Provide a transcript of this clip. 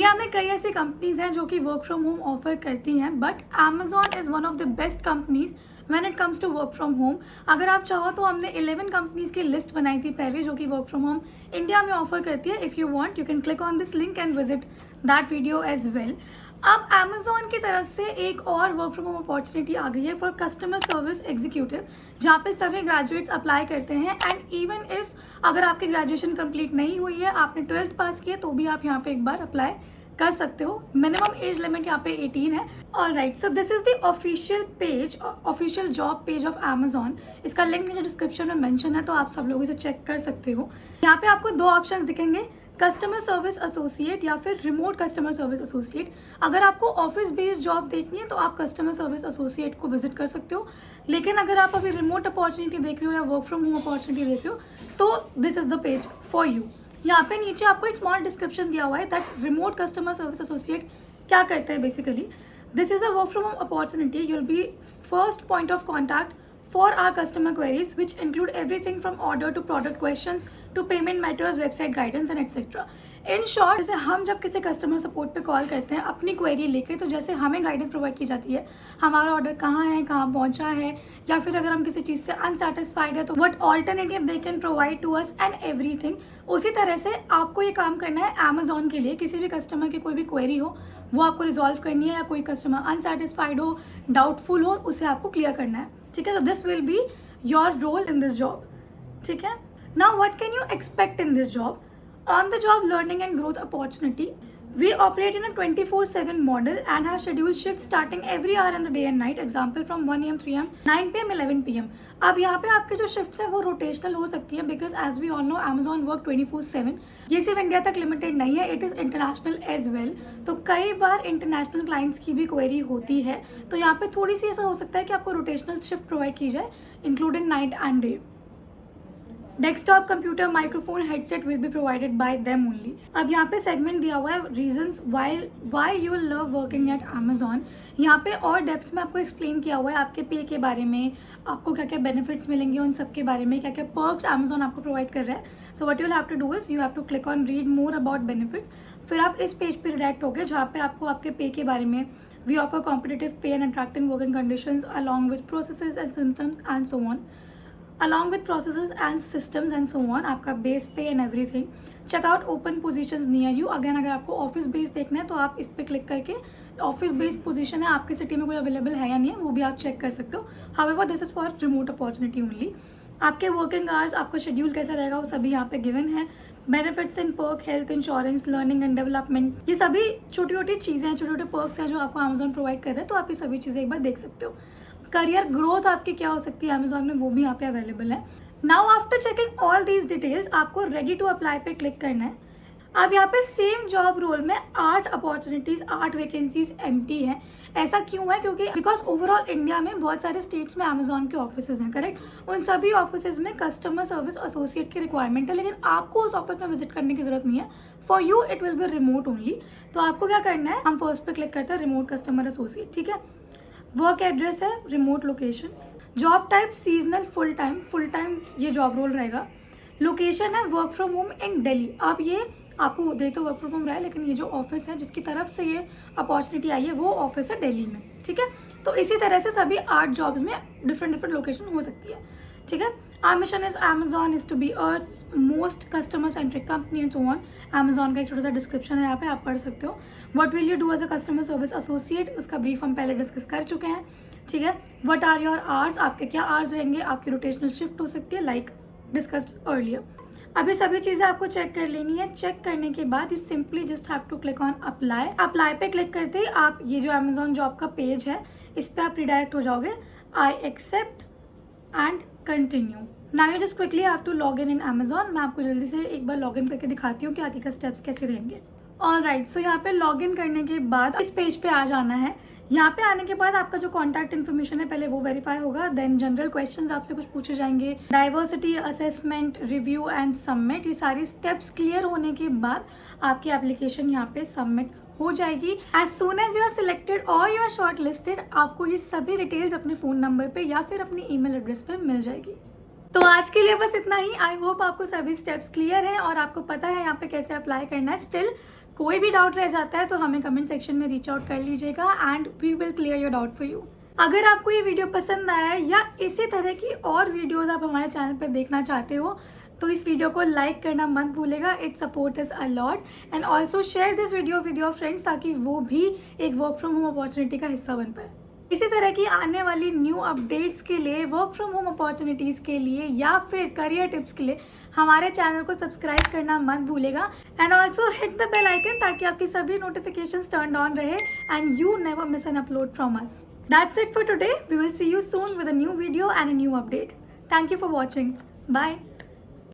India में कई ऐसी कंपनीज हैं जो कि वर्क फ्रॉम होम ऑफर करती हैं, but Amazon is one of the best companies when it comes to work from home. अगर आप चाहो तो हमने 11 कंपनीज की लिस्ट बनाई थी पहले जो कि वर्क फ्रॉम होम इंडिया में ऑफर करती है। If you want you can click on this link and visit that video as well. अब Amazon की तरफ से एक और वर्क फ्रॉम होम अपॉर्चुनिटी आ गई है फॉर कस्टमर सर्विस एग्जीक्यूटिव, जहाँ पे सभी ग्रेजुएट्स अप्लाई करते हैं। एंड इवन इफ अगर आपकी ग्रेजुएशन कंप्लीट नहीं हुई है, आपने 12th पास किया, तो भी आप यहाँ पे एक बार अप्लाई कर सकते हो। मिनिमम एज लिमिट यहाँ पे 18 है। All right, so this is the official page, official job page of Amazon। इसका लिंक मुझे डिस्क्रिप्शन में मेंशन है, तो आप सब लोग इसे चेक कर सकते हो। यहाँ पे आपको दो ऑप्शंस दिखेंगे, कस्टमर सर्विस एसोसिएट या फिर रिमोट कस्टमर सर्विस एसोसिएट। अगर आपको ऑफिस बेस्ड जॉब देखनी है तो आप कस्टमर सर्विस एसोसिएट को विजिट कर सकते हो, लेकिन अगर आप अभी रिमोट अपॉर्चुनिटी देख रहे हो या वर्क फ्रॉम होम अपॉर्चुनिटी देख रहे हो तो this is the page for you. यहाँ पे नीचे आपको एक स्मॉल डिस्क्रिप्शन दिया हुआ है that remote customer service associate क्या करते हैं। Basically this is a work from home opportunity, you will be first point of contact for our customer queries, which include everything from order to product questions to payment matters, website guidance and etc. In short, जैसे हम जब किसी customer support पे call करते हैं अपनी query लेके, तो जैसे हमें गाइडेंस प्रोवाइड की जाती है, हमारा ऑर्डर कहाँ है, कहाँ पहुँचा है, या फिर अगर हम किसी चीज़ से अनसेटिस्फाइड है तो what alternative they can provide to us and everything. उसी तरह से आपको ये काम करना है Amazon के लिए। किसी भी कस्टमर की कोई भी क्वेरी हो वो आपको रिजॉल्व करनी है, या कोई कस्टमर अनसेटिस्फाइड हो, डाउटफुल हो, उसे आपको क्लियर करना है। ठीक है, तो this will be your role in this job. ठीक है, now what can you expect in this job? On the job learning and growth opportunity, we operate in a 24/7 model and have scheduled shifts starting every hour in the day and night, example from 1 am 3 am 9 pm 11 pm। अब यहाँ पे आपके जो shifts हैं वो rotational हो सकती है, because as we all know Amazon work 24/7। ये सिर्फ इंडिया तक लिमिटेड नहीं है, it is international as well. तो कई बार इंटरनेशनल क्लाइंट्स की भी क्वेरी होती है, तो यहाँ पे थोड़ी सी ऐसा हो सकता है कि आपको रोटेशनल शिफ्ट प्रोवाइड की जाए including night and day. Desktop computer microphone headset will be provided by them only. अब यहाँ पे सेगमेंट दिया हुआ है reasons why you will love working at Amazon। यहाँ पे और डेप्थ में आपको एक्सप्लेन किया हुआ है आपके पे के बारे में, आपको क्या क्या बेनिफिट्स मिलेंगे उन सब के बारे में, क्या क्या पर्क्स Amazon आपको प्रोवाइड कर रहा है। So what you will have to do is you have to click on read more about benefits. फिर आप इस पेज पे रिडायरेक्ट हो गए जहाँ पे आपको आपके पे के बारे में, we offer competitive pay and attractive working conditions along with processes and systems and so on, along with processes and systems and so on, आपका base pay and everything. Check out open positions near you. Again अगर आपको office base देखना है तो आप इस पर click करके ऑफिस बेस्ड पोजीशन है आपकी सिटी में कोई अवेलेबल है या नहीं है वो भी आप चेक कर सकते हो। However this is for remote opportunity only. आपके वर्किंग आवर्स, आपका शेड्यूल कैसा रहेगा वो सभी यहाँ पे गिवन है। Benefits in perk, health insurance, learning and development, ये सभी छोटी छोटी चीज़ें हैं, छोटे छोटे पर्क्स हैं जो आपको Amazon प्रोवाइड कर रहे हैं, तो आप ये सभी चीज़ें एक बार देख सकते हो। करियर ग्रोथ आपकी क्या हो सकती है Amazon में, वो भी यहाँ पे अवेलेबल है। Now after checking all these details आपको रेडी टू अप्लाई पे क्लिक करना है। अब यहाँ पे सेम जॉब रोल में 8 अपॉर्चुनिटीज़, 8 वैकेंसीज एम्प्टी हैं। ऐसा क्यों है? क्योंकि बिकॉज ओवरऑल इंडिया में बहुत सारे स्टेट्स में Amazon के ऑफिसेज हैं, करेक्ट। उन सभी ऑफिसेज में कस्टमर सर्विस एसोसिएट की रिक्वायरमेंट है, लेकिन आपको उस ऑफिस में विजिट करने की जरूरत नहीं है। For you it will be remote only. तो आपको क्या करना है, हम फर्स्ट पे क्लिक करते हैं रिमोट कस्टमर एसोसिएट। ठीक है, वर्क एड्रेस है remote location, job type seasonal full time ये जॉब रोल रहेगा। लोकेशन है work from home in Delhi. अब ये आपको दे तो वर्क फ्रॉम होम रहा है, लेकिन ये जो ऑफिस है जिसकी तरफ से ये अपॉर्चुनिटी आई है वो ऑफिस है दिल्ली में। ठीक है, तो इसी तरह से सभी 8 जॉब्स में डिफरेंट लोकेशन हो सकती है। ठीक है, our mission is Amazon is to be a most customer centric company and so on. Amazon का एक छोटा सा डिस्क्रिप्शन है यहाँ पे, आप पढ़ सकते हो। What will you do as a customer service associate, उसका ब्रीफ हम पहले डिस्कस कर चुके हैं। ठीक है, व्हाट आर योर आवर्स, आपके क्या आवर्स रहेंगे, आपकी रोटेशनल शिफ्ट हो सकती है लाइक डिस्कस्ड अर्लियर। अभी सभी चीज़ें आपको चेक कर लेनी है। चेक करने के बाद you simply just have to click on apply. Apply पे क्लिक करते ही आप ये जो Amazon जॉब का पेज है इस पर आप रिडायरेक्ट हो जाओगे। I accept and continue. Now you just quickly have to log in Amazon। मैं आपको जल्दी से एक बार लॉग इन करके दिखाती हूँ कि आगे का स्टेप्स कैसे रहेंगे। ऑल राइट, सो यहाँ पे लॉग इन करने के बाद इस पेज पे आ जाना है। यहाँ पे आने के बाद आपका जो कॉन्टैक्ट इन्फॉर्मेशन है पहले वो वेरीफाई होगा, देन जनरल क्वेश्चंस आपसे कुछ पूछे जाएंगे, diversity assessment, review and submit. ये सारी स्टेप्स क्लियर होने के बाद आपकी एप्लीकेशन यहाँ पे सबमिट हो जाएगी। As soon as you are selected और यू आर शॉर्ट लिस्टेड, आपको ये सभी डिटेल्स अपने फ़ोन नंबर पे या फिर अपनी ईमेल एड्रेस पे मिल जाएगी। तो आज के लिए बस इतना ही। आई होप आपको सभी स्टेप्स क्लियर हैं और आपको पता है यहाँ पे कैसे अप्लाई करना है। स्टिल कोई भी डाउट रह जाता है तो हमें कमेंट सेक्शन में रीच आउट कर लीजिएगा and we will clear your doubt for you. अगर आपको ये वीडियो पसंद आया है या इसी तरह की और वीडियोस आप हमारे चैनल पर देखना चाहते हो तो इस वीडियो को लाइक करना मत भूलेगा, it support us a lot. And also share this video with your friends ताकि वो भी एक वर्क फ्रॉम होम अपॉर्चुनिटी का हिस्सा बन पाए। इसी तरह की आने वाली न्यू अपडेट्स के लिए, वर्क फ्रॉम होम अपॉर्चुनिटीज़ के लिए या फिर करियर टिप्स के लिए हमारे चैनल को सब्सक्राइब करना मत भूलेगा and also hit the bell icon ताकि आपकी सभी नोटिफिकेशंस टर्न ऑन रहे and you never miss an upload from us. That's it for today. We will see you soon with a new video and a new update. Thank you for watching. Bye.